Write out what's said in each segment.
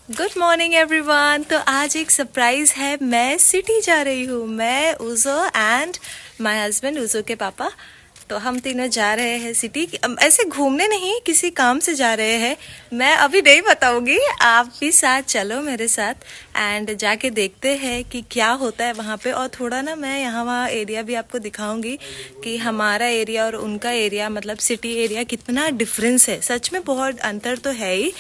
Good morning everyone. तो आज एक सरप्राइज है, मैं सिटी जा रही हूँ। मैं उजो एंड माय हस्बैंड, उजो के पापा। तो हम तीनों जा रहे हैं सिटी। ऐसे घूमने नहीं, किसी काम से जा रहे हैं। मैं अभी नहीं बताऊंगी, आप भी साथ चलो मेरे साथ एंड जाके देखते हैं कि क्या होता है वहाँ पे। और थोड़ा ना मैं यहाँ वहाँ एरिया भी आपको दिखाऊंगी कि हमारा एरिया और उनका एरिया, मतलब सिटी एरिया, कितना डिफरेंस है। सच में बहुत अंतर तो है ही।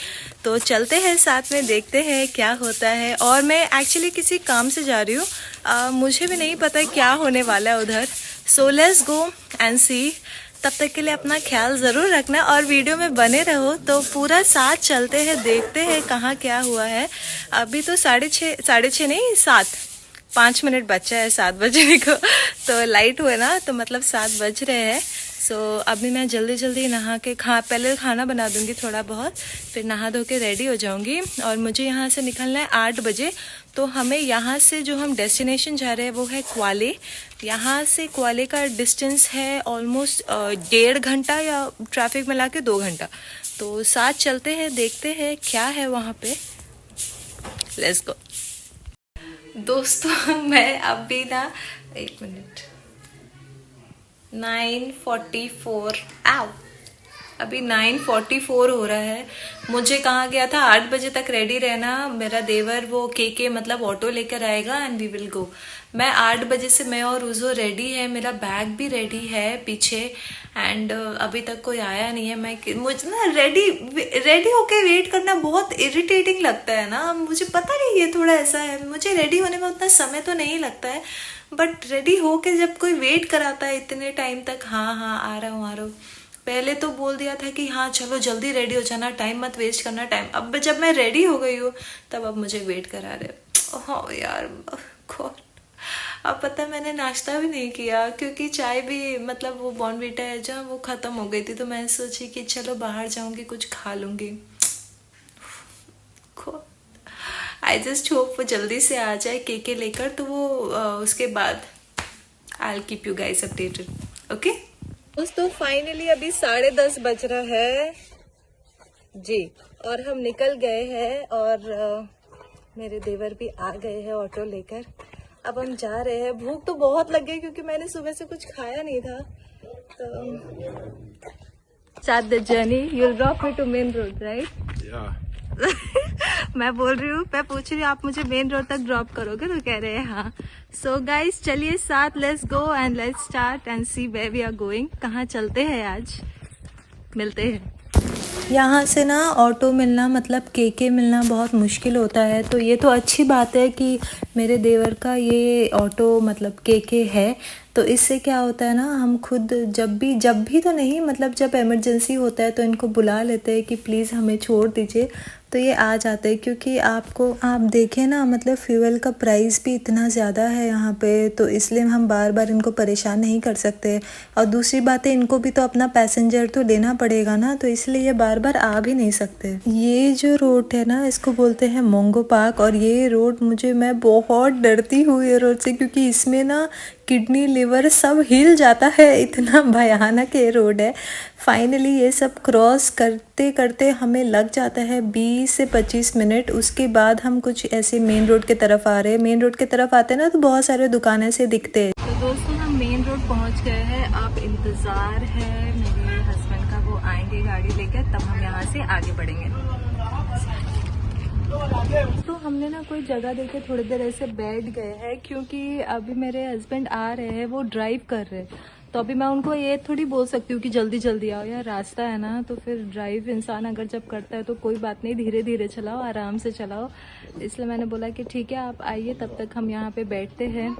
तो चलते हैं साथ में, देखते हैं क्या होता है। और मैं एक्चुअली किसी काम से जा रही हूँ, मुझे भी नहीं पता क्या होने वाला है उधर। सो लेट्स गो एंड सी। तब तक के लिए अपना ख्याल ज़रूर रखना और वीडियो में बने रहो। तो पूरा साथ चलते हैं, देखते हैं कहाँ क्या हुआ है। अभी तो साढ़े छः नहीं, 7-5 मिनट बचा है 7 बजने को। तो लाइट हुए ना, तो मतलब 7 बज रहे हैं। सो अभी मैं जल्दी जल्दी नहा के पहले खाना बना दूंगी थोड़ा बहुत, फिर नहा धो के रेडी हो जाऊंगी। और मुझे यहाँ से निकलना है 8 बजे। तो हमें यहाँ से जो हम डेस्टिनेशन जा रहे हैं वो है क्वाले। यहाँ से क्वाले का डिस्टेंस है ऑलमोस्ट 1.5 घंटा, या ट्रैफिक मिला के 2 घंटा। तो साथ चलते हैं, देखते हैं क्या है वहाँ पे। लेट्स गो दोस्तों। मैं अभी ना, 1 मिनट, 9:44 आउ अभी 9:44 हो रहा है। मुझे कहा गया था 8 बजे तक रेडी रहना। मेरा देवर वो के मतलब ऑटो लेकर आएगा एंड वी विल गो। मैं 8 बजे से मैं और उजो रेडी है, मेरा बैग भी रेडी है पीछे। एंड अभी तक कोई आया नहीं है। मुझे ना रेडी होके वेट करना बहुत इरिटेटिंग लगता है ना। मुझे पता नहीं, ये थोड़ा ऐसा है। मुझे रेडी होने में उतना समय तो नहीं लगता है, बट रेडी होके जब कोई वेट कराता है इतने टाइम तक, हाँ हाँ आ रहा हूँ। पहले तो बोल दिया था कि हाँ चलो जल्दी रेडी हो जाना, टाइम मत वेस्ट करना टाइम। अब जब मैं रेडी हो गई हूँ तब अब मुझे वेट करा रहे। हाँ यार, गॉड। अब पता, मैंने नाश्ता भी नहीं किया क्योंकि चाय भी, मतलब वो बॉर्नवीटा है जहाँ, वो खत्म हो गई थी। तो मैं सोची कि चलो बाहर जाऊंगी, कुछ खा लूंगी। आई जस्ट होप वो जल्दी से आ जाए के लेकर, तो वो उसके बाद I will keep you guys updated. Okay दोस्तों, फाइनली अभी 10:30 बज रहा है जी, और हम निकल गए हैं। और मेरे देवर भी आ गए हैं ऑटो लेकर। अब हम जा रहे हैं। भूख तो बहुत लग गई क्योंकि मैंने सुबह से कुछ खाया नहीं था। तो start the journey. You will drop me to main road, right? मैं बोल रही हूँ, मैं पूछ रही हूँ आप मुझे मेन रोड तक ड्रॉप करोगे? तो कह रहे हैं हाँ। सो गाइस, चलिए साथ, let's go and let's start and see where we are going. कहाँ चलते हैं आज, मिलते हैं। यहाँ से ना ऑटो मिलना, मतलब के मिलना बहुत मुश्किल होता है। तो ये तो अच्छी बात है कि मेरे देवर का ये ऑटो मतलब के है। तो इससे क्या होता है ना, हम खुद जब भी तो नहीं, मतलब जब इमरजेंसी होता है तो इनको बुला लेते हैं कि प्लीज़ हमें छोड़ दीजिए, तो ये आ जाते हैं। क्योंकि आप देखें ना, मतलब फ्यूल का प्राइस भी इतना ज़्यादा है यहाँ पे, तो इसलिए हम बार बार इनको परेशान नहीं कर सकते। और दूसरी बात है, इनको भी तो अपना पैसेंजर तो लेना पड़ेगा ना, तो इसलिए ये बार बार आ भी नहीं सकते। ये जो रोड है ना, इसको बोलते हैं मोंगो पार्क। और ये रोड मैं बहुत डरती हूँ ये रोड से, क्योंकि इसमें ना किडनी लिवर सब हिल जाता है, इतना भयानक ये रोड है। फाइनली ये सब क्रॉस करते करते हमें लग जाता है 20 से 25 मिनट। उसके बाद हम कुछ ऐसे मेन रोड की तरफ आ रहे हैं। मेन रोड की तरफ आते हैं ना, तो बहुत सारे दुकानें से दिखते हैं। तो दोस्तों, हम मेन रोड पहुंच गए हैं। अब इंतज़ार है मेरे हस्बैंड का, वो आएंगे गाड़ी लेकर, तब हम यहाँ से आगे बढ़ेंगे। तो हमने ना कोई जगह देखे थोड़ी देर ऐसे बैठ गए हैं, क्योंकि अभी मेरे हस्बैंड आ रहे हैं, वो ड्राइव कर रहे हैं। तो अभी मैं उनको ये थोड़ी बोल सकती हूँ कि जल्दी जल्दी आओ, यार रास्ता है ना। तो फिर ड्राइव इंसान अगर जब करता है तो कोई बात नहीं, धीरे धीरे चलाओ, आराम से चलाओ। इसलिए मैंने बोला कि ठीक है आप आइए, तब तक हम यहाँ पे बैठते हैं,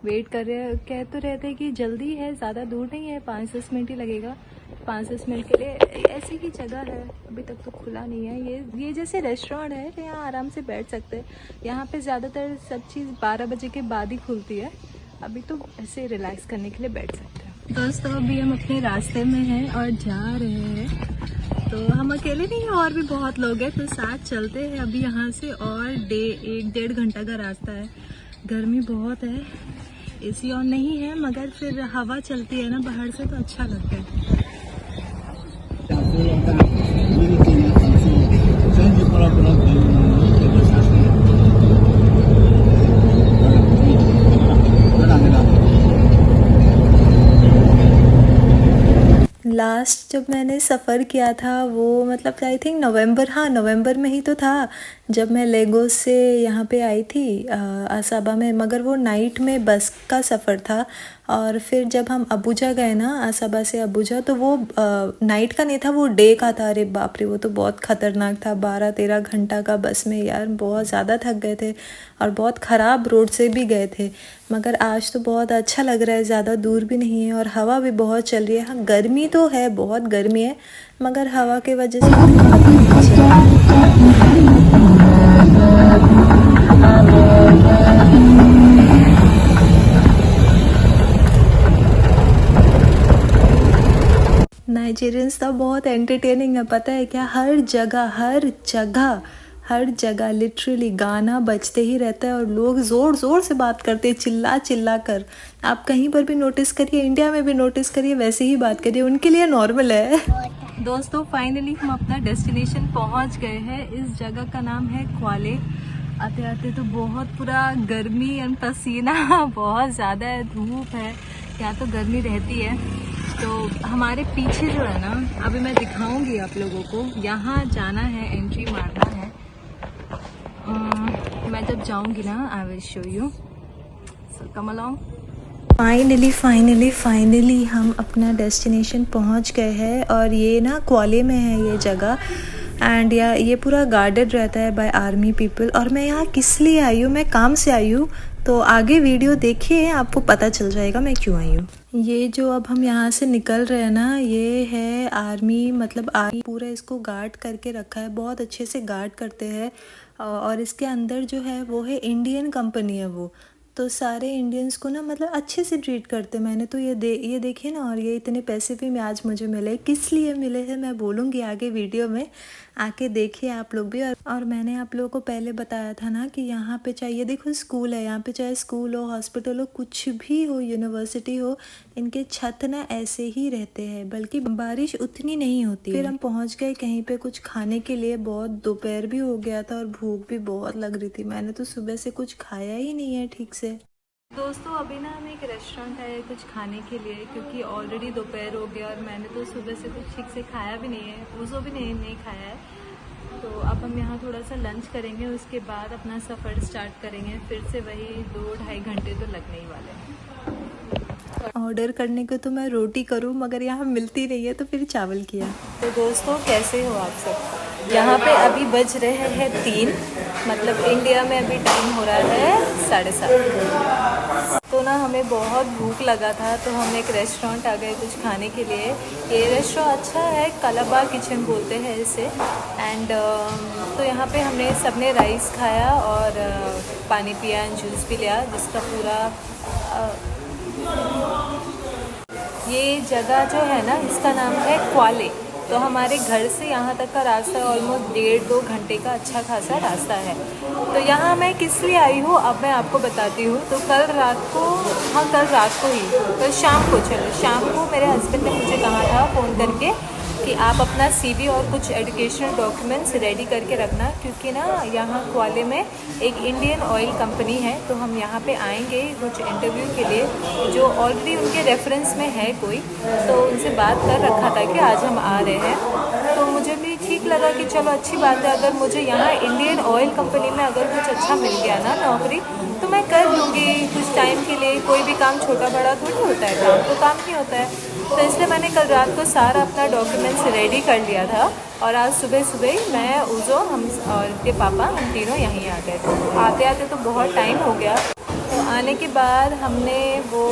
वेट कर रहे हैं। कह तो रहते हैं कि जल्दी है, ज़्यादा दूर नहीं है, 5-10 मिनट ही लगेगा। 5-10 मिनट के लिए ऐसी ही जगह है, अभी तक तो खुला नहीं है। ये जैसे रेस्टोरेंट है, तो यहाँ आराम से बैठ सकते हैं। यहाँ पे ज़्यादातर सब चीज़ 12 बजे के बाद ही खुलती है। अभी तो ऐसे रिलैक्स करने के लिए बैठ सकते हैं। दोस्तों, अभी हम अपने रास्ते में हैं और जा रहे हैं। तो हम अकेले नहीं हैं, और भी बहुत लोग हैं, तो साथ चलते हैं अभी यहाँ से। और 1-1.5 घंटा का रास्ता है। गर्मी बहुत है, एसी ऑन नहीं है, मगर फिर हवा चलती है ना बाहर से, तो अच्छा लगता है। लास्ट जब मैंने सफ़र किया था वो मतलब आई थिंक नवंबर, हाँ नवंबर में ही तो था, जब मैं लेगोस से यहाँ पे आई थी असाबा में। मगर वो नाइट में बस का सफ़र था। और फिर जब हम अबुजा गए ना, असाबा से अबुजा, तो वो नाइट का नहीं था, वो डे का था। अरे बाप रे, वो तो बहुत ख़तरनाक था। 12-13 घंटा का बस में यार, बहुत ज़्यादा थक गए थे और बहुत ख़राब रोड से भी गए थे। मगर आज तो बहुत अच्छा लग रहा है, ज़्यादा दूर भी नहीं है और हवा भी बहुत चल रही है। हाँ गर्मी तो है, बहुत गर्मी है, मगर हवा के वजह से नाइजीरियंस तो बहुत एंटरटेनिंग है, पता है क्या? हर जगह हर जगह हर जगह लिटरली गाना बजते ही रहता है और लोग ज़ोर ज़ोर से बात करते हैं, चिल्ला चिल्ला कर। आप कहीं पर भी नोटिस करिए, इंडिया में भी नोटिस करिए, वैसे ही बात करिए, उनके लिए नॉर्मल है। दोस्तों फाइनली हम अपना डेस्टिनेशन पहुंच गए हैं। इस जगह का नाम है क्वाले। आते आते तो बहुत पूरा गर्मी एंड पसीना बहुत ज़्यादा है, धूप है, यहाँ तो गर्मी रहती है। तो हमारे पीछे जो है ना, अभी मैं दिखाऊंगी आप लोगों को, यहाँ जाना है, एंट्री मारना है। मैं जब जाऊंगी ना I will show you, so come along. Finally हम अपना डेस्टिनेशन पहुंच गए हैं और ये ना क्वाले में है ये जगह। एंड ये पूरा गार्डेड रहता है बाय आर्मी पीपल। और मैं यहाँ किस लिए आई हूँ, मैं काम से आई हूँ, तो आगे वीडियो देखिए, आपको पता चल जाएगा मैं क्यों आई हूँ। ये जो अब हम यहाँ से निकल रहे हैं ना, ये है आर्मी, मतलब आर्मी पूरा इसको गार्ड करके रखा है, बहुत अच्छे से गार्ड करते हैं। और इसके अंदर जो है वो है इंडियन कंपनी है वो, तो सारे इंडियंस को ना मतलब अच्छे से ट्रीट करते। मैंने तो ये देखिए ना, और ये इतने पैसे भी आज मुझे मिले, किस लिए मिले हैं मैं बोलूँगी आगे वीडियो में, आके देखिए आप लोग भी। और मैंने आप लोगों को पहले बताया था ना कि यहाँ पे चाहिए, देखो स्कूल है, यहाँ पे चाहे स्कूल हो, हॉस्पिटल हो, कुछ भी हो, यूनिवर्सिटी हो, इनके छत ना ऐसे ही रहते हैं, बल्कि बारिश उतनी नहीं होती। फिर हम पहुँच गए कहीं पे कुछ खाने के लिए, बहुत दोपहर भी हो गया था और भूख भी बहुत लग रही थी। मैंने तो सुबह से कुछ खाया ही नहीं है ठीक से। दोस्तों अभी ना हम एक रेस्टोरेंट आए कुछ खाने के लिए, क्योंकि ऑलरेडी दोपहर हो गया और मैंने तो सुबह से कुछ ठीक से खाया भी नहीं है, उसको भी नहीं खाया है। तो अब हम यहाँ थोड़ा सा लंच करेंगे, उसके बाद अपना सफ़र स्टार्ट करेंगे। फिर से वही 2-2.5 घंटे तो लगने ही वाले हैं। ऑर्डर करने को तो मैं रोटी करूँ, मगर यहाँ मिलती नहीं है, तो फिर चावल किया। तो दोस्तों कैसे हो आप सब? यहाँ पे अभी बज रहे हैं 3, मतलब इंडिया में अभी टाइम हो रहा है 7:30। तो ना हमें बहुत भूख लगा था, तो हम एक रेस्टोरेंट आ गए कुछ खाने के लिए। ये रेस्टोरेंट अच्छा है, कलाबा किचन बोलते हैं इसे। एंड तो यहाँ पे हमने सबने राइस खाया और पानी पिया एंड जूस भी लिया, जिसका पूरा ये जगह जो है ना, इसका नाम है क्वाले। तो हमारे घर से यहाँ तक का रास्ता ऑलमोस्ट 1.5-2 घंटे का अच्छा खासा रास्ता है। तो यहाँ मैं किस लिए आई हूँ अब मैं आपको बताती हूँ। तो कल रात को, हाँ कल रात को ही, कल शाम को मेरे हस्बैंड ने मुझे कहा था फ़ोन करके कि आप अपना CV और कुछ एजुकेशनल डॉक्यूमेंट्स रेडी करके रखना, क्योंकि ना यहाँ क्वाले में एक इंडियन ऑयल कंपनी है। तो हम यहाँ पे आएंगे कुछ इंटरव्यू के लिए, जो ऑलरेडी उनके रेफरेंस में है कोई, तो उनसे बात कर रखा था कि आज हम आ रहे हैं। तो मुझे भी ठीक लगा कि चलो अच्छी बात है, अगर मुझे यहाँ इंडियन ऑयल कंपनी में अगर कुछ अच्छा मिल गया ना नौकरी, तो मैं कर लूँगी कुछ टाइम के लिए। कोई भी काम छोटा बड़ा थोड़ी होता है, काम तो काम ही होता है। तो इसलिए मैंने कल रात को सारा अपना डॉक्यूमेंट्स रेडी कर लिया था और आज सुबह सुबह मैं उजो हम और के पापा हम तीनों यहीं आ गए थे। आते आते तो बहुत टाइम हो गया। तो आने के बाद हमने वो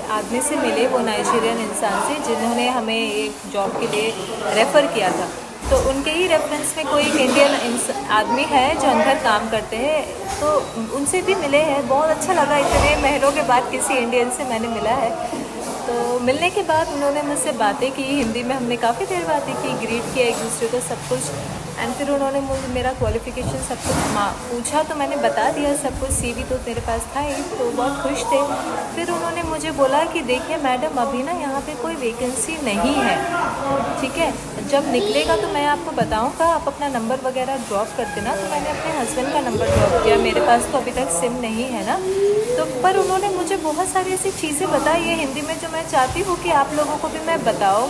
आदमी से मिले, वो नाइजीरियन इंसान से, जिन्होंने हमें एक जॉब के लिए रेफ़र किया था। तो उनके ही रेफरेंस में कोई इंडियन आदमी है जो अंदर काम करते हैं, तो उनसे भी मिले हैं। बहुत अच्छा लगा, इतने महीनों के बाद किसी इंडियन से मैंने मिला है। तो मिलने के बाद उन्होंने मुझसे बातें की हिंदी में, हमने काफ़ी देर बातें की, ग्रीट किया एक दूसरे को, सब कुछ। एंड फिर उन्होंने मुझे मेरा क्वालिफ़िकेशन सब कुछ पूछा, तो मैंने बता दिया सब कुछ। CV तो मेरे पास था ही, तो बहुत खुश थे। फिर उन्होंने मुझे बोला कि देखिए मैडम, अभी ना यहाँ पे कोई वैकेंसी नहीं है, ठीक है, जब निकलेगा तो मैं आपको बताऊँगा, आप अपना नंबर वगैरह ड्रॉप कर देना। तो मैंने अपने हस्बैंड का नंबर ड्रॉप किया, मेरे पास तो अभी तक सिम नहीं है ना। तो पर उन्होंने मुझे बहुत सारी ऐसी चीज़ें बताई है हिंदी में, जो मैं चाहती हूँ कि आप लोगों को भी मैं बताऊँ।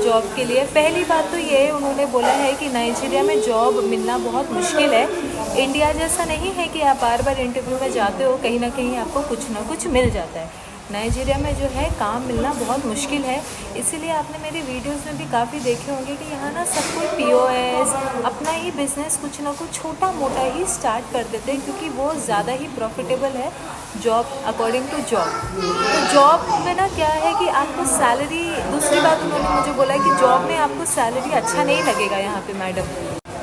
जॉब के लिए। पहली बात तो ये उन्होंने बोला है कि नाइजीरिया में जॉब मिलना बहुत मुश्किल है। इंडिया जैसा नहीं है कि आप बार बार इंटरव्यू में जाते हो, कहीं ना कहीं आपको कुछ ना कुछ मिल जाता है। नाइजीरिया में जो है काम मिलना बहुत मुश्किल है। इसीलिए आपने मेरी वीडियोस में भी काफ़ी देखे होंगे कि यहाँ ना सब कोई पीओएस अपना ही बिज़नेस कुछ ना कुछ छोटा मोटा ही स्टार्ट कर देते हैं, क्योंकि वो ज़्यादा ही प्रॉफिटेबल है जॉब अकॉर्डिंग टू जॉब। तो जॉब में ना क्या है कि आपको सैलरी, दूसरी बात उन्होंने मुझे बोला है कि जॉब में आपको सैलरी अच्छा नहीं लगेगा यहाँ पे मैडम,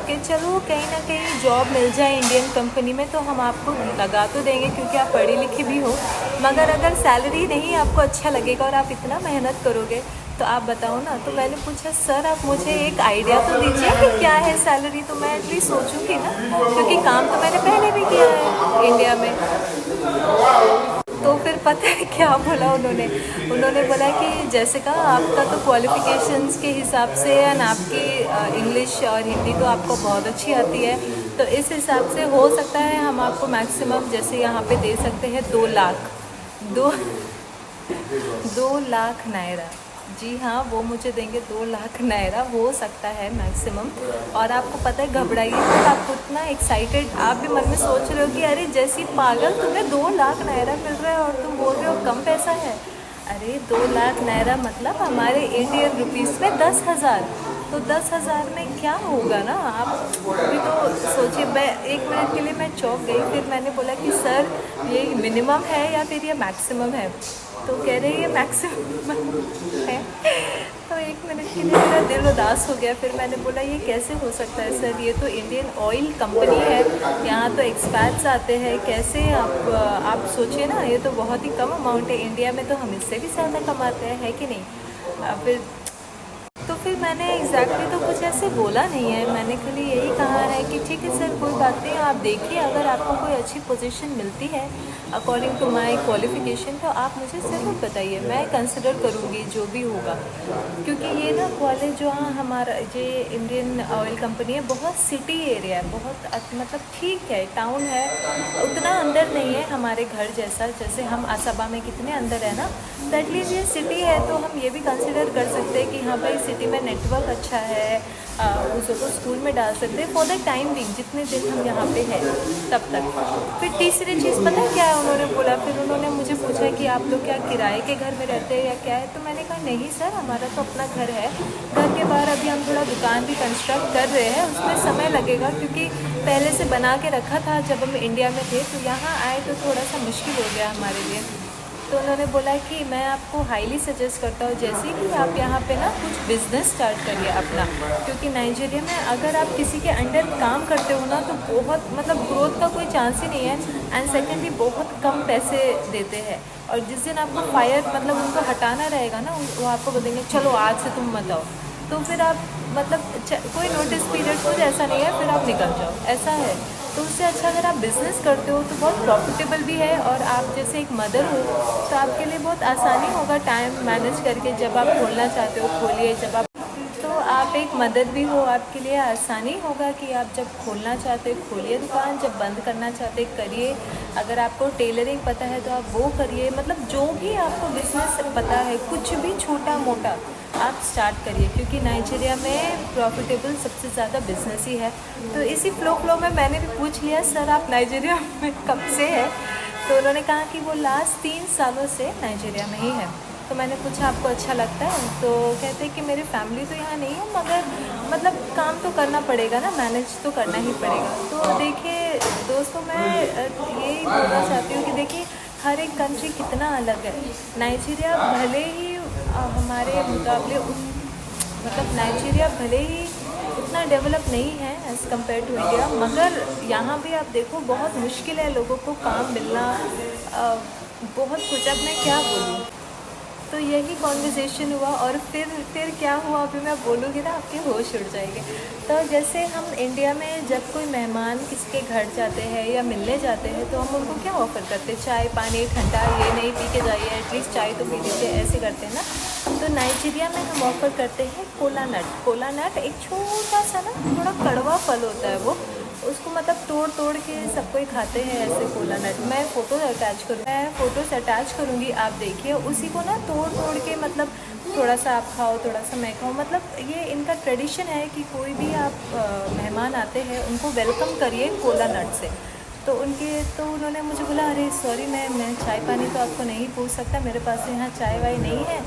कि चलो कहीं ना कहीं जॉब मिल जाए इंडियन कंपनी में तो हम आपको लगा तो देंगे क्योंकि आप पढ़े लिखे भी हो, मगर अगर सैलरी नहीं आपको अच्छा लगेगा और आप इतना मेहनत करोगे तो आप बताओ ना। तो मैंने पूछा सर आप मुझे एक आइडिया तो दीजिए कि क्या है सैलरी, तो मैं एटलीस्ट सोचूंगी ना, क्योंकि काम तो मैंने पहले भी किया है इंडिया में। तो फिर पता है क्या बोला उन्होंने बोला कि जैसे कहा आपका तो क्वालिफिकेशंस के हिसाब से एंड आपकी इंग्लिश और हिंदी तो आपको बहुत अच्छी आती है, तो इस हिसाब से हो सकता है हम आपको मैक्सिमम जैसे यहाँ पे दे सकते हैं 2 लाख, 2 लाख नायरा। जी हाँ, वो मुझे देंगे 2 लाख नायरा, हो सकता है मैक्सिमम। और आपको पता है घबराइए तो आप उतना एक्साइटेड, आप भी मन में सोच रहे हो कि अरे जैसी पागल तुम्हें 2 लाख नायरा मिल रहा है और तुम बोल रहे हो कम पैसा है। अरे 2 लाख नायरा मतलब हमारे इंडियन रुपीज़ में 10,000, तो 10,000 में क्या होगा ना, आप भी तो सोचिए। मैं 1 मिनट के लिए मैं चौंक गई, फिर मैंने बोला कि सर ये मिनिमम है या फिर ये मैक्सिमम है, तो कह रहे ये मैक्सिमम है। तो 1 मिनट के लिए मेरा दिल उदास हो गया। फिर मैंने बोला ये कैसे हो सकता है सर, ये तो इंडियन ऑयल कंपनी है, यहाँ तो एक्सपैट्स आते हैं, कैसे आप सोचिए ना, ये तो बहुत ही कम अमाउंट है, इंडिया में तो हम इससे भी ज़्यादा कमाते हैं, है कि नहीं। फिर मैंने एग्जैक्टली तो कुछ ऐसे बोला नहीं है, मैंने खाली यही कहा है कि ठीक है सर कोई बात नहीं, आप देखिए अगर आपको कोई अच्छी पोजीशन मिलती है अकॉर्डिंग टू माय क्वालिफिकेशन तो आप मुझे ज़रूर बताइए, मैं कंसिडर करूँगी जो भी होगा। क्योंकि ये ना कॉलेज जो हमारा ये इंडियन ऑयल कंपनी है बहुत सिटी एरिया है, बहुत मतलब ठीक है, टाउन है, उतना अंदर नहीं है हमारे घर जैसा, जैसे हम असबा में कितने अंदर है ना, तो एटलीस्ट ये सिटी है तो हम ये भी कंसिडर कर सकते हैं कि हाँ भाई सिटी में नेटवर्क अच्छा है, उसको स्कूल में डाल सकते हैं फॉर द टाइम बिंग, जितने दिन हम यहाँ पे हैं तब तक। फिर तीसरी चीज़ पता है क्या है उन्होंने बोला, फिर उन्होंने मुझे पूछा कि आप लोग क्या किराए के घर में रहते हैं या क्या है, तो मैंने कहा नहीं सर हमारा तो अपना घर है, घर के बाहर अभी हम थोड़ा दुकान भी कंस्ट्रक्ट कर रहे हैं, उसमें समय लगेगा क्योंकि पहले से बना के रखा था जब हम इंडिया में थे, तो यहाँ आए तो थोड़ा सा मुश्किल हो गया हमारे लिए। तो उन्होंने बोला कि मैं आपको हाईली सजेस्ट करता हूँ जैसे कि आप यहाँ पे ना कुछ बिज़नेस स्टार्ट करिए अपना, क्योंकि नाइजीरिया में अगर आप किसी के अंडर काम करते हो ना तो बहुत मतलब ग्रोथ का कोई चांस ही नहीं है, एंड सेकेंडली बहुत कम पैसे देते हैं, और जिस दिन आपको फायर मतलब उनको हटाना रहेगा ना वो आपको बोलेंगे चलो आज से तुम मत आओ, तो फिर आप मतलब कोई नोटिस पीरियड कुछ ऐसा नहीं है, फिर आप निकल जाओ, ऐसा है। तो उससे अच्छा अगर आप बिज़नेस करते हो तो बहुत प्रॉफिटेबल भी है, और आप जैसे एक मदर हो तो आपके लिए बहुत आसानी होगा टाइम मैनेज करके, जब आप खोलना चाहते हो खोलिए, जब आप तो आप एक मदर भी हो, आपके लिए आसानी होगा कि आप जब खोलना चाहते हो खोलिए दुकान, जब बंद करना चाहते करिए, अगर आपको टेलरिंग पता है तो आप वो करिए, मतलब जो भी आपको बिज़नेस पता है कुछ भी छोटा मोटा आप स्टार्ट करिए, क्योंकि नाइजीरिया में प्रॉफिटेबल सबसे ज़्यादा बिजनेस ही है। तो इसी फ्लो में मैंने भी पूछ लिया सर आप नाइजीरिया में कब से है, तो उन्होंने कहा कि वो लास्ट 3 सालों से नाइजीरिया में ही है। तो मैंने पूछा आपको अच्छा लगता है, तो कहते हैं कि मेरी फैमिली तो यहाँ नहीं है मगर मतलब काम तो करना पड़ेगा ना, मैनेज तो करना ही पड़ेगा। तो देखिए दोस्तों मैं यही बोलना चाहती हूँ कि देखिए हर एक कंट्री कितना अलग है। नाइजीरिया भले ही हमारे मुकाबले मतलब नाइजीरिया भले ही उतना डेवलप नहीं है एज़ कम्पेयर टू इंडिया, मगर यहाँ भी आप देखो बहुत मुश्किल है लोगों को काम मिलना, बहुत कुछ, अब मैं क्या बोलूँ। तो यही कॉन्वर्जेसन हुआ, और फिर क्या हुआ अभी मैं बोलूँगी ना आपके होश उड़ जाएंगे। तो जैसे हम इंडिया में जब कोई मेहमान किसी के घर जाते हैं या मिलने जाते हैं तो हम उनको क्या ऑफ़र करते हैं, चाय पानी ठंडा, ये नहीं पी के जाइए एटलीस्ट चाय तो पी लीजिए, ऐसे करते हैं ना। तो नाइजीरिया में हम ऑफ़र करते हैं कोला नट। कोला नट एक छोटा सा ना थोड़ा कड़वा फल होता है, वो उसको मतलब तोड़ के सब कोई खाते हैं ऐसे कोला नट। मैं फ़ोटोज़ अटैच करूँगी आप देखिए, उसी को ना तोड़ के मतलब थोड़ा सा आप खाओ, थोड़ा सा मैं खाऊँ। मतलब ये इनका ट्रेडिशन है कि कोई भी आप मेहमान आते हैं उनको वेलकम करिए कोला नट से। तो उन्होंने मुझे बोला, अरे सॉरी, मैं चाय पानी तो आपको नहीं पूछ सकता, मेरे पास यहाँ चाय वाय नहीं है,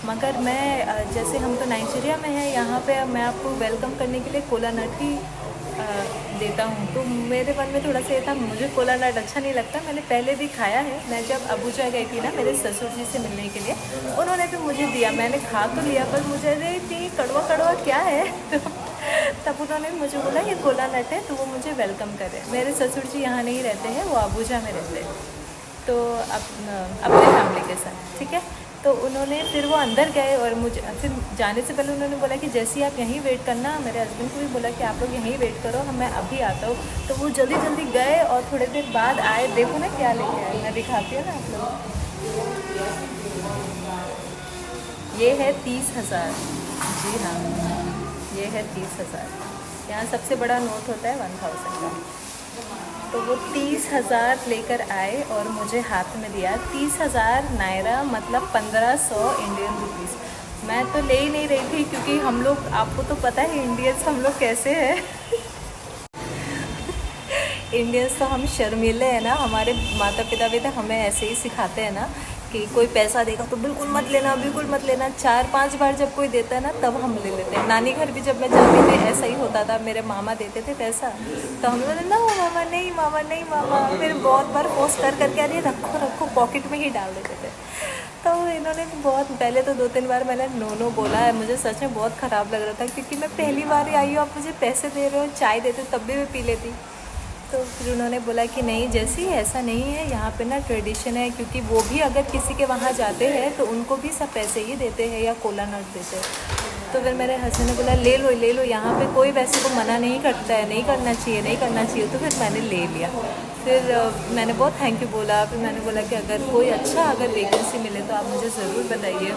मगर मैं जैसे हम तो नाइजीरिया में है, यहाँ पे मैं आपको वेलकम करने के लिए कोला नट ही देता हूँ। तो मेरे मन में थोड़ा सा ये था, मुझे कोला नट अच्छा नहीं लगता, मैंने पहले भी खाया है। मैं जब अबूजा गई थी ना मेरे ससुर जी से मिलने के लिए, उन्होंने भी मुझे दिया, मैंने खा तो लिया, पर मुझे अरे इतनी कड़वा कड़वा क्या है तब उन्होंने मुझे बोला ये कोला नट है, तो वो मुझे वेलकम करे। मेरे ससुर जी यहाँ नहीं रहते हैं, वो अबूजा में रहते हैं, तो अपने फैमिली के साथ, ठीक है। तो उन्होंने फिर वो अंदर गए और मुझे फिर जाने से पहले उन्होंने बोला कि जैसे आप यहीं वेट करना। मेरे हस्बैंड को भी बोला कि आप लोग यहीं वेट करो, मैं अभी आता हूँ। तो वो जल्दी जल्दी गए और थोड़ी देर बाद आए। देखो ना क्या लेके आए, मैं दिखाती हूँ ना आप लोग। ये है 30,000। जी हाँ, ये है 30,000। यहाँ सबसे बड़ा नोट होता है 1000 का। तो वो 30,000 लेकर आए और मुझे हाथ में दिया। 30,000 नायरा मतलब 1500 इंडियन रुपीज़। मैं तो ले ही नहीं रही थी, क्योंकि हम लोग, आपको तो पता है इंडियंस हम लोग कैसे हैं इंडियंस तो हम शर्मीले हैं ना, हमारे माता पिता भी तो हमें ऐसे ही सिखाते हैं ना कि कोई पैसा देगा तो बिल्कुल मत लेना, बिल्कुल मत लेना। 4-5 बार जब कोई देता है ना तब हम ले लेते हैं। नानी घर भी जब मैं जाती थी ऐसा ही होता था, मेरे मामा देते थे पैसा तो हम बोले ना मामा नहीं, मामा नहीं, मामा। फिर बहुत बार फोर्स कर करके अरे रखो रखो, पॉकेट में ही डाल देते थे। तो इन्होंने भी बहुत, पहले तो 2-3 बार मैंने नो बोला है। मुझे सच में बहुत ख़राब लग रहा था, क्योंकि मैं पहली बार ही आई हूँ, आप मुझे पैसे दे रहे हो, चाय देते तब भी मैं पी लेती। तो फिर उन्होंने बोला कि नहीं जैसी, ऐसा नहीं है, यहाँ पे ना ट्रेडिशन है, क्योंकि वो भी अगर किसी के वहाँ जाते हैं तो उनको भी सब पैसे ही देते हैं या कोला नट देते हैं। तो फिर मेरे हस्बैंड ने बोला ले लो ले लो, यहाँ पे कोई वैसे को मना नहीं करता है, नहीं करना चाहिए, नहीं करना चाहिए। तो फिर मैंने ले लिया। फिर मैंने बहुत थैंक यू बोला। फिर मैंने बोला कि अगर कोई अच्छा अगर वैकेंसी मिले तो आप मुझे ज़रूर बताइए,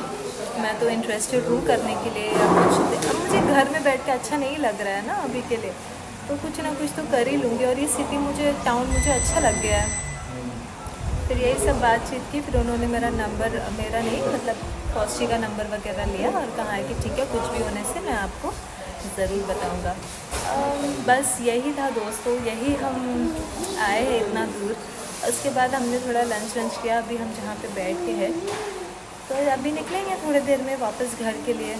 मैं तो इंटरेस्टेड हूँ करने के लिए या कुछ। अब मुझे घर में बैठ के अच्छा नहीं लग रहा है ना अभी के लिए, तो कुछ ना कुछ तो कर ही लूँगी। और ये सिटी मुझे, टाउन मुझे अच्छा लग गया है। फिर यही सब बातचीत की। फिर उन्होंने मेरा नंबर, मेरा नहीं मतलब फौजी का नंबर वगैरह लिया और कहा है कि ठीक है, कुछ भी होने से मैं आपको ज़रूर बताऊँगा। बस यही था दोस्तों, यही हम आए हैं इतना दूर। उसके बाद हमने थोड़ा लंच किया। अभी हम जहाँ पे बैठ के हैं, तो अभी निकलेंगे थोड़ी देर में वापस घर के लिए।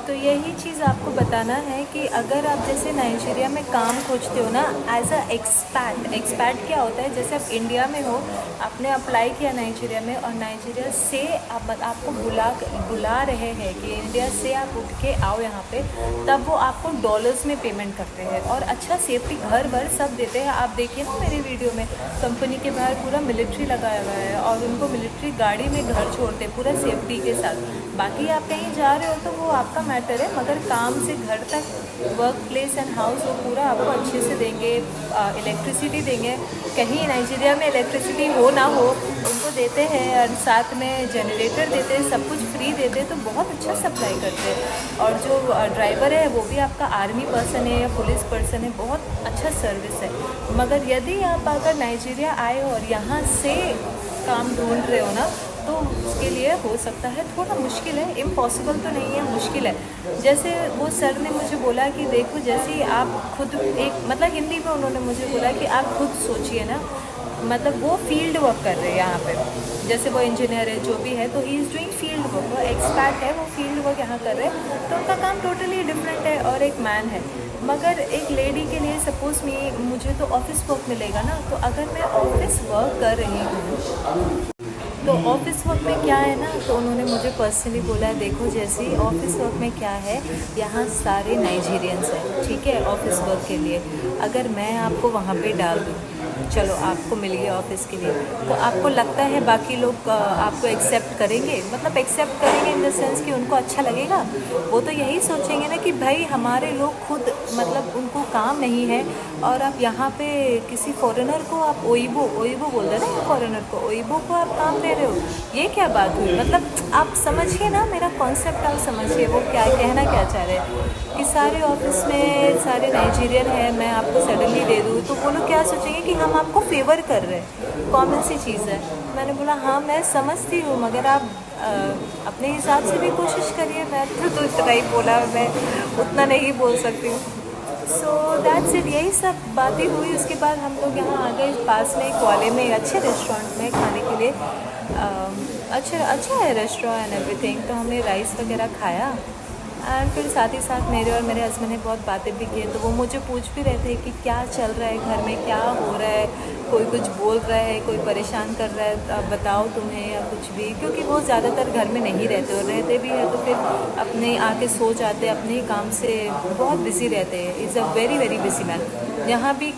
तो यही चीज़ आपको बताना है कि अगर आप जैसे नाइजीरिया में काम खोजते हो ना एज अ एक्सपैट क्या होता है, जैसे आप इंडिया में हो, आपने अप्लाई किया नाइजीरिया में और नाइजीरिया से आपको बुला रहे हैं कि इंडिया से आप उठ के आओ यहाँ पे, तब वो आपको डॉलर्स में पेमेंट करते हैं और अच्छा सेफ्टी घर भर सब देते हैं। आप देखिए ना मेरी वीडियो में, कंपनी के बाहर पूरा मिलिट्री लगाया हुआ है और उनको मिलिट्री गाड़ी में घर छोड़ते पूरा सेफ्टी के साथ। बाकी आप कहीं जा रहे हो तो वो आपका मैटर है, मगर काम से घर तक, वर्क प्लेस एंड हाउस, वो पूरा आपको अच्छे से देंगे। इलेक्ट्रिसिटी देंगे, कहीं नाइजीरिया में इलेक्ट्रिसिटी हो ना हो उनको देते हैं, और साथ में जनरेटर देते हैं, सब कुछ फ्री देते हैं। तो बहुत अच्छा सप्लाई करते हैं। और जो ड्राइवर है वो भी आपका आर्मी पर्सन है या पुलिस पर्सन है, बहुत अच्छा सर्विस है। मगर यदि आप अगर नाइजीरिया आए हो और यहाँ से काम ढूंढ रहे हो ना, तो उसके लिए हो सकता है थोड़ा मुश्किल है, इम्पॉसिबल तो नहीं है, मुश्किल है। जैसे वो सर ने मुझे बोला कि देखो, जैसे आप खुद एक, मतलब हिंदी में उन्होंने मुझे बोला कि आप खुद सोचिए ना, मतलब वो फील्ड वर्क कर रहे हैं यहाँ पे, जैसे वो इंजीनियर है जो भी है, तो he is doing field work. वो एक्सपर्ट है, वो फील्ड वर्क यहाँ कर रहे हैं, तो उनका काम टोटली डिफरेंट है और एक मैन है। मगर एक लेडी के लिए सपोज़ मुझे तो ऑफिस वर्क मिलेगा ना, तो अगर मैं ऑफिस वर्क कर रही हूँ तो ऑफिस वर्क में क्या है ना, तो उन्होंने मुझे पर्सनली बोला है, देखो जैसे ऑफिस वर्क में क्या है, यहाँ सारे नाइजीरियंस हैं, ठीक है, ऑफिस वर्क के लिए। अगर मैं आपको वहाँ पे डाल दूँ, चलो आपको मिल गया ऑफिस के लिए, तो आपको लगता है बाकी लोग आपको एक्सेप्ट करेंगे? मतलब एक्सेप्ट करेंगे इन द सेंस कि उनको अच्छा लगेगा? वो तो यही सोचेंगे ना कि भाई हमारे लोग खुद, मतलब उनको काम नहीं है, और आप यहाँ पे किसी फॉरेनर को आप ओइबो ओइबो बोल रहे ना, फॉरेनर को ओइबो को आप काम दे रहे हो, ये क्या बात हुई? मतलब आप समझिए ना, मेरा कॉन्सेप्ट आप समझिए, वो क्या कहना क्या चाह रहे हैं कि सारे ऑफिस में सारे नाइजीरियन हैं, मैं आपको सडनली दे दूँ तो वो लोग क्या सोचेंगे कि हम आपको फेवर कर रहे हैं, कॉमन सी चीज़ है। मैंने बोला हाँ मैं समझती हूँ, मगर आप अपने हिसाब से भी कोशिश करिए। मैं तो इतना ही बोला, मैं उतना नहीं बोल सकती हूँ। सो दैट्स इट, यही सब बातें हुई। उसके बाद हम लोग यहाँ आ गए पास में ग्वाले में अच्छे रेस्टोरेंट में खाने के लिए। अच्छा अच्छा है रेस्टोरेंट एंड एवरीथिंग। तो हमने राइस वगैरह खाया एंड फिर साथ ही साथ मेरे और मेरे हस्बैंड ने बहुत बातें भी की। तो वो मुझे पूछ भी रहे थे कि क्या चल रहा है घर में, क्या हो रहा है, कोई कुछ बोल रहा है, कोई परेशान कर रहा है, अब बताओ तुम्हें या कुछ भी। क्योंकि वो ज़्यादातर घर में नहीं रहते, और रहते भी हैं तो फिर अपने आके सो जाते, अपने ही काम से बहुत बिजी रहते हैं। Is a very very busy man. यहाँ भी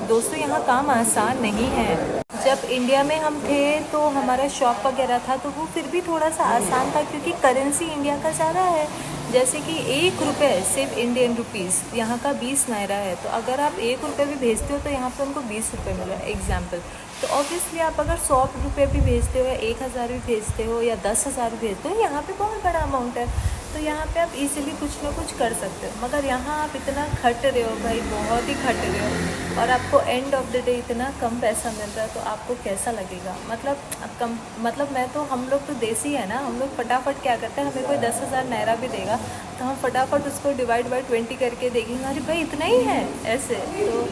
दोस्तों, यहाँ काम आसान नहीं है। जब इंडिया में हम थे तो हमारा शॉप वगैरह था तो वो फिर भी थोड़ा सा आसान था, क्योंकि करेंसी इंडिया का ज़्यादा है। जैसे कि 1 रुपये सिर्फ इंडियन रुपीज़ यहाँ का 20 नायरा है, तो अगर आप 1 रुपये भी भेजते हो तो यहाँ पे उनको 20 रुपये मिल रहा है एग्जाम्पल। तो ऑब्वियसली आप अगर 100 रुपये भी भेजते हो या 1,000 भी भेजते हो या 10,000 भी भेजते हो, यहाँ पे बहुत बड़ा अमाउंट है। तो यहाँ पे आप इजीली कुछ ना कुछ कर सकते हो। मगर यहाँ आप इतना खट रहे हो भाई, बहुत ही खट रहे हो, और आपको एंड ऑफ द डे इतना कम पैसा मिल रहा है, तो आपको कैसा लगेगा? मतलब मैं तो, हम लोग तो देसी है ना, हम लोग फटाफट क्या करते हैं, हमें कोई 10,000 नायरा भी देगा तो हम फटाफट उसको डिवाइड बाई 20 करके देखेंगे, अरे भाई इतना ही है ऐसे। तो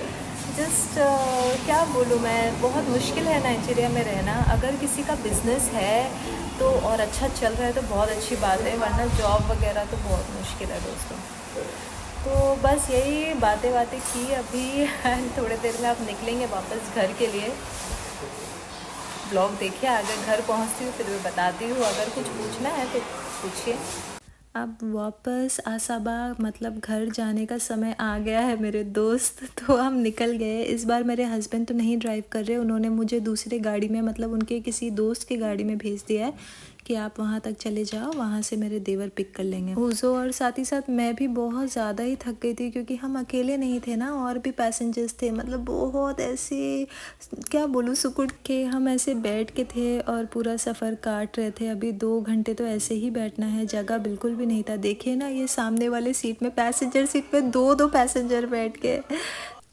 जस्ट क्या बोलूँ मैं, बहुत मुश्किल है नाइजीरिया में रहना। अगर किसी का बिजनेस है तो और अच्छा चल रहा है तो बहुत अच्छी बात है, वरना जॉब वगैरह तो बहुत मुश्किल है दोस्तों। तो बस यही बातें बातें की अभी थोड़ी देर में आप निकलेंगे वापस घर के लिए। ब्लॉग देखिए, अगर घर पहुंचती हूँ फिर मैं बताती हूँ, अगर कुछ पूछना है तो पूछिए। अब वापस आसाबा मतलब घर जाने का समय आ गया है मेरे दोस्त। तो हम निकल गए। इस बार मेरे हस्बैंड तो नहीं ड्राइव कर रहे, उन्होंने मुझे दूसरे गाड़ी में, मतलब उनके किसी दोस्त की गाड़ी में भेज दिया है कि आप वहाँ तक चले जाओ, वहाँ से मेरे देवर पिक कर लेंगे उज़ो। और साथ ही साथ मैं भी बहुत ज़्यादा ही थक गई थी, क्योंकि हम अकेले नहीं थे ना, और भी पैसेंजर्स थे। मतलब बहुत ऐसे, क्या बोलूँ, सुकुड़ के हम ऐसे बैठ के थे और पूरा सफ़र काट रहे थे। अभी 2 घंटे तो ऐसे ही बैठना है, जगह बिल्कुल भी नहीं था। देखिए ना, ये सामने वाले सीट में, पैसेंजर सीट पे दो दो पैसेंजर बैठ के।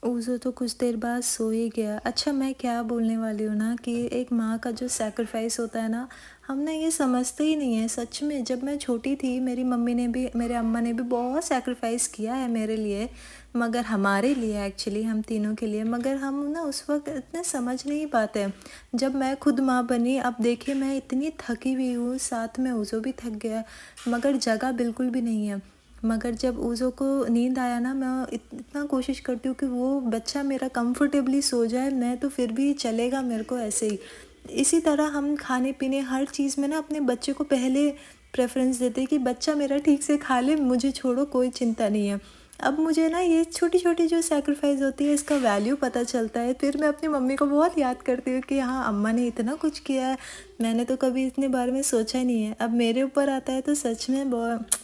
उज़ो तो कुछ देर बाद सो ही गया। अच्छा, मैं क्या बोलने वाली हूँ ना, कि एक माँ का जो सैक्रिफाइस होता है ना, हम ना ये समझते ही नहीं है सच में। जब मैं छोटी थी, मेरी मम्मी ने भी, मेरे अम्मा ने भी बहुत सैक्रिफाइस किया है मेरे लिए, मगर हमारे लिए एक्चुअली, हम तीनों के लिए। मगर हम ना उस वक्त इतने समझ नहीं पाते। जब मैं खुद माँ बनी, अब देखिए मैं इतनी थकी हुई हूँ, साथ में उज़ो भी थक गया, मगर जगह बिल्कुल भी नहीं है। मगर जब उज़ो को नींद आया ना, मैं इतना कोशिश करती हूँ कि वो बच्चा मेरा कंफर्टेबली सो जाए, मैं तो फिर भी चलेगा मेरे को ऐसे ही। इसी तरह हम खाने पीने हर चीज़ में ना अपने बच्चे को पहले प्रेफरेंस देते हैं कि बच्चा मेरा ठीक से खा ले, मुझे छोड़ो, कोई चिंता नहीं है। अब मुझे ना ये छोटी छोटी जो सैक्रिफाइस होती है, इसका वैल्यू पता चलता है। फिर मैं अपनी मम्मी को बहुत याद करती हूँ कि हाँ, अम्मा ने इतना कुछ किया है, मैंने तो कभी इतने बारे में सोचा ही नहीं है। अब मेरे ऊपर आता है तो सच में बहुत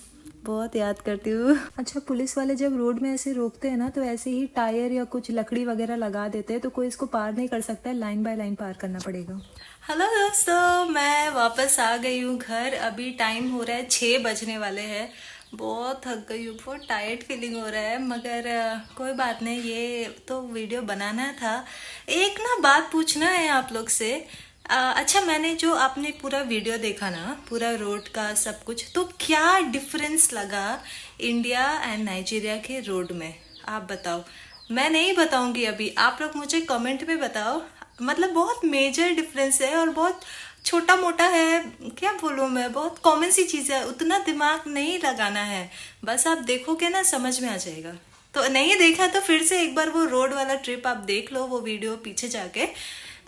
बहुत याद करती हूँ। अच्छा, पुलिस वाले जब रोड में ऐसे रोकते हैं ना, तो ऐसे ही टायर या कुछ लकड़ी वगैरह लगा देते हैं, तो कोई इसको पार नहीं कर सकता है, लाइन बाय लाइन पार करना पड़ेगा। हेलो दोस्तों, मैं वापस आ गई हूँ घर। अभी टाइम हो रहा है 6 बजने वाले हैं। बहुत थक गई हूँ, बहुत टायर्ड फीलिंग हो रहा है, मगर कोई बात नहीं, ये तो वीडियो बनाना था। एक ना बात पूछना है आप लोग से। अच्छा, मैंने जो आपने पूरा वीडियो देखा ना, पूरा रोड का सब कुछ, तो क्या डिफरेंस लगा इंडिया एंड नाइजीरिया के रोड में? आप बताओ। मैं नहीं बताऊंगी अभी, आप लोग मुझे कमेंट में बताओ। मतलब बहुत मेजर डिफरेंस है और बहुत छोटा मोटा है, क्या बोलूं मैं, बहुत कॉमन सी चीज है, उतना दिमाग नहीं लगाना है। बस आप देखोगे ना, समझ में आ जाएगा। तो नहीं देखा तो फिर से एक बार वो रोड वाला ट्रिप आप देख लो, वो वीडियो पीछे जाके,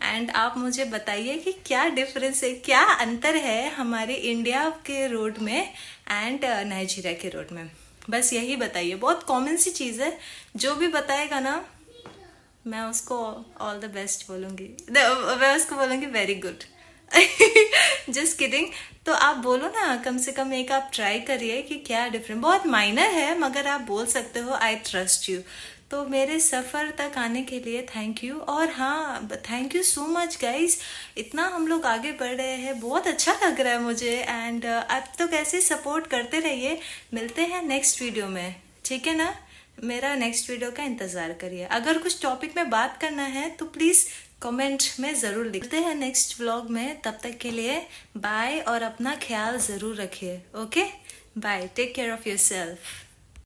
एंड आप मुझे बताइए कि क्या डिफरेंस है, क्या अंतर है हमारे इंडिया के रोड में एंड नाइजीरिया के रोड में। बस यही बताइए, बहुत कॉमन सी चीज है। जो भी बताएगा ना, मैं उसको ऑल द बेस्ट बोलूंगी, मैं उसको बोलूंगी वेरी गुड। Just kidding. तो आप बोलो ना, कम से कम एक आप ट्राई करिए कि क्या डिफरेंट, बहुत माइनर है मगर आप बोल सकते हो, आई ट्रस्ट यू। तो मेरे सफ़र तक आने के लिए थैंक यू। और हाँ, thank you so much guys, इतना हम लोग आगे बढ़ रहे हैं, बहुत अच्छा लग रहा है मुझे। एंड आप तो कैसे सपोर्ट करते रहिए। मिलते हैं नेक्स्ट वीडियो में, ठीक है ना? मेरा नेक्स्ट वीडियो का इंतज़ार करिए। अगर कुछ टॉपिक में बात करना है तो प्लीज़ कमेंट में ज़रूर लिखते हैं नेक्स्ट व्लॉग में। तब तक के लिए बाय, और अपना ख्याल ज़रूर रखिए। Okay, bye, take care of yourself.